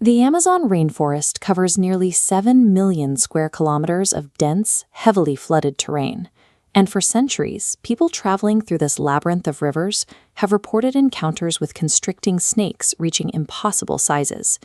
The Amazon rainforest covers nearly 7 million square kilometers of dense, heavily flooded terrain. And for centuries, people traveling through this labyrinth of rivers have reported encounters with constricting snakes reaching impossible sizes.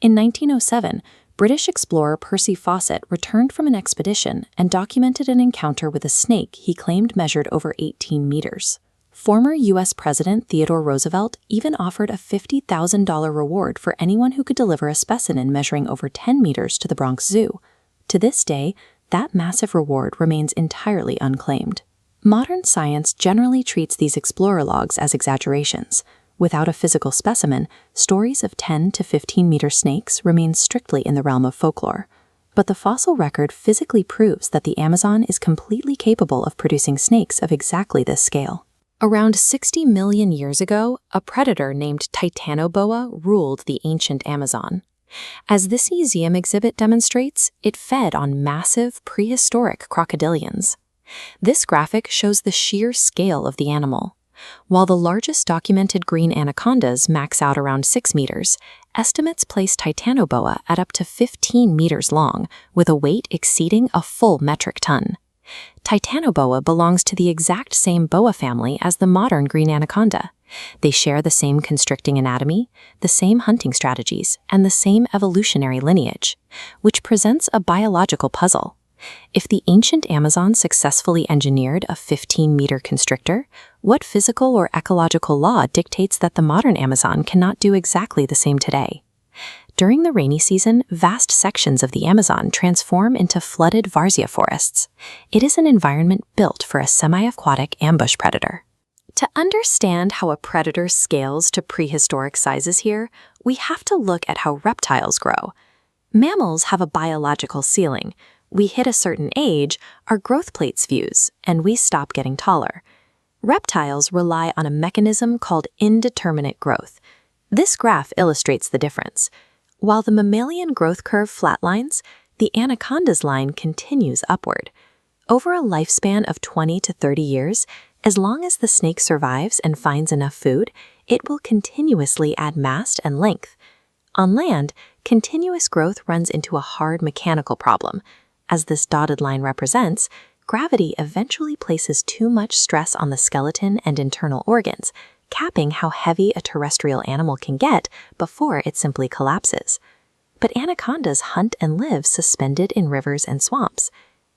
In 1907, British explorer Percy Fawcett returned from an expedition and documented an encounter with a snake he claimed measured over 18 meters. Former U.S. President Theodore Roosevelt even offered a $50,000 reward for anyone who could deliver a specimen measuring over 10 meters to the Bronx Zoo. To this day, that massive reward remains entirely unclaimed. Modern science generally treats these explorer logs as exaggerations. Without a physical specimen, stories of 10 to 15-meter snakes remain strictly in the realm of folklore. But the fossil record physically proves that the Amazon is completely capable of producing snakes of exactly this scale. Around 60 million years ago, a predator named Titanoboa ruled the ancient Amazon. As this museum exhibit demonstrates, it fed on massive, prehistoric crocodilians. This graphic shows the sheer scale of the animal. While the largest documented green anacondas max out around 6 meters, estimates place Titanoboa at up to 15 meters long, with a weight exceeding a full metric ton. Titanoboa belongs to the exact same boa family as the modern green anaconda. They share the same constricting anatomy, the same hunting strategies, and the same evolutionary lineage, which presents a biological puzzle. If the ancient Amazon successfully engineered a 15-meter constrictor, what physical or ecological law dictates that the modern Amazon cannot do exactly the same today? During the rainy season, vast sections of the Amazon transform into flooded varzea forests. It is an environment built for a semi-aquatic ambush predator. To understand how a predator scales to prehistoric sizes here, we have to look at how reptiles grow. Mammals have a biological ceiling. We hit a certain age, our growth plates fuse, and we stop getting taller. Reptiles rely on a mechanism called indeterminate growth. This graph illustrates the difference. While the mammalian growth curve flatlines, the anaconda's line continues upward. Over a lifespan of 20 to 30 years, as long as the snake survives and finds enough food, it will continuously add mass and length. On land, continuous growth runs into a hard mechanical problem. As this dotted line represents, gravity eventually places too much stress on the skeleton and internal organs, capping how heavy a terrestrial animal can get before it simply collapses. But anacondas hunt and live suspended in rivers and swamps.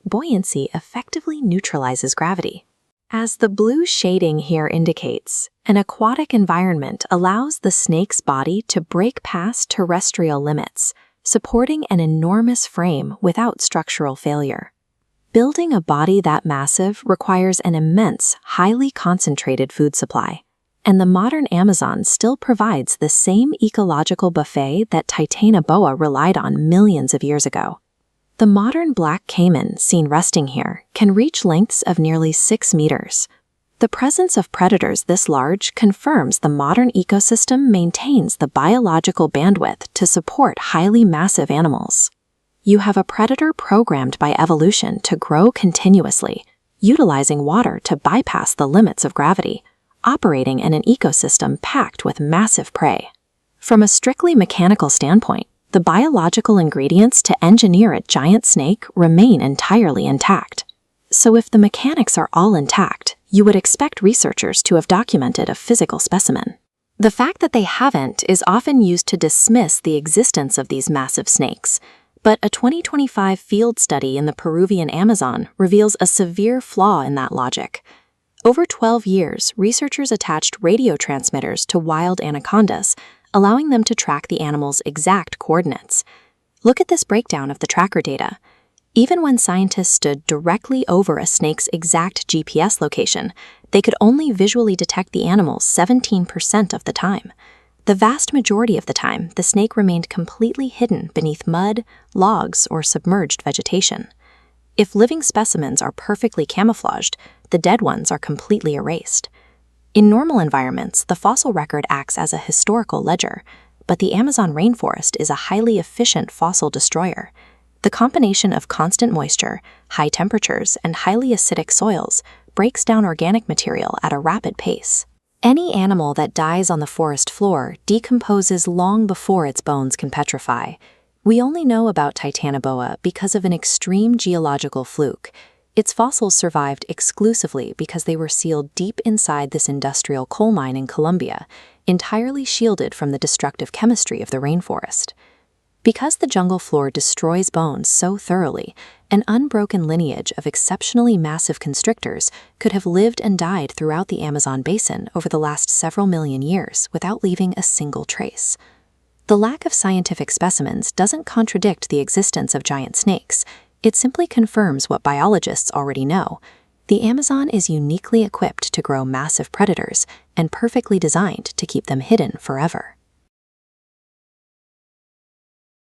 Buoyancy effectively neutralizes gravity. As the blue shading here indicates, an aquatic environment allows the snake's body to break past terrestrial limits, supporting an enormous frame without structural failure. Building a body that massive requires an immense, highly concentrated food supply. And the modern Amazon still provides the same ecological buffet that Titanoboa relied on millions of years ago. The modern black caiman, seen resting here, can reach lengths of nearly 6 meters. The presence of predators this large confirms the modern ecosystem maintains the biological bandwidth to support highly massive animals. You have a predator programmed by evolution to grow continuously, utilizing water to bypass the limits of gravity, operating in an ecosystem packed with massive prey. From a strictly mechanical standpoint, the biological ingredients to engineer a giant snake remain entirely intact. So if the mechanics are all intact, you would expect researchers to have documented a physical specimen. The fact that they haven't is often used to dismiss the existence of these massive snakes, but a 2025 field study in the Peruvian Amazon reveals a severe flaw in that logic. Over 12 years, researchers attached radio transmitters to wild anacondas, allowing them to track the animal's exact coordinates. Look at this breakdown of the tracker data. Even when scientists stood directly over a snake's exact GPS location, they could only visually detect the animal 17% of the time. The vast majority of the time, the snake remained completely hidden beneath mud, logs, or submerged vegetation. If living specimens are perfectly camouflaged, the dead ones are completely erased. In normal environments, the fossil record acts as a historical ledger, but the Amazon rainforest is a highly efficient fossil destroyer. The combination of constant moisture, high temperatures, and highly acidic soils breaks down organic material at a rapid pace. Any animal that dies on the forest floor decomposes long before its bones can petrify. We only know about Titanoboa because of an extreme geological fluke. Its fossils survived exclusively because they were sealed deep inside this industrial coal mine in Colombia, entirely shielded from the destructive chemistry of the rainforest. Because the jungle floor destroys bones so thoroughly, an unbroken lineage of exceptionally massive constrictors could have lived and died throughout the Amazon basin over the last several million years without leaving a single trace. The lack of scientific specimens doesn't contradict the existence of giant snakes. It simply confirms what biologists already know. The Amazon is uniquely equipped to grow massive predators and perfectly designed to keep them hidden forever.